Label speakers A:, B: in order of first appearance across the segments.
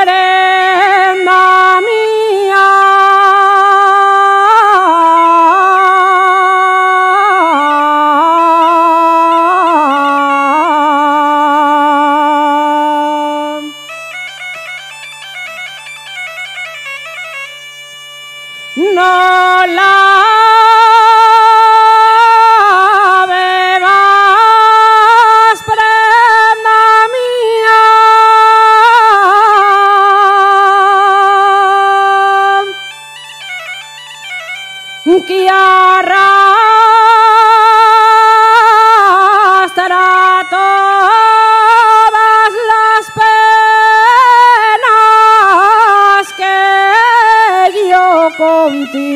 A: prenda mía. No la bebas, prenda mía, que arrastra todas las penas que yo contigo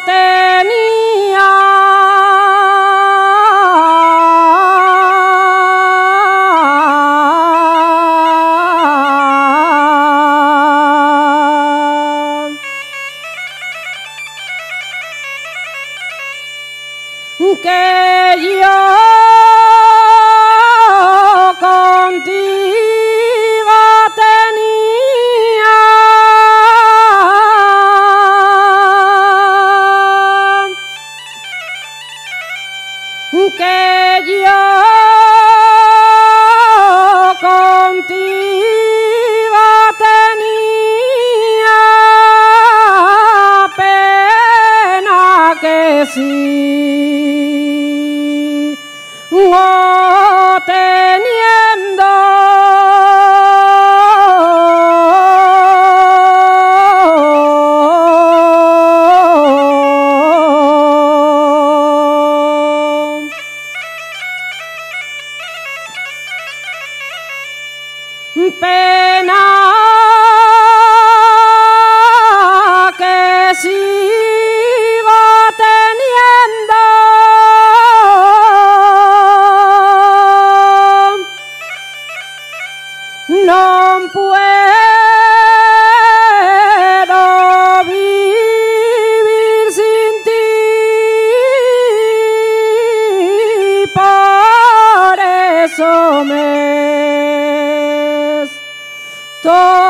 A: tenía. Que yo contigo tenía, que yo contigo tenía, pena que sigo teniendo. Pena que sigo teniendo. No puedo vivir sin ti, por eso me estoy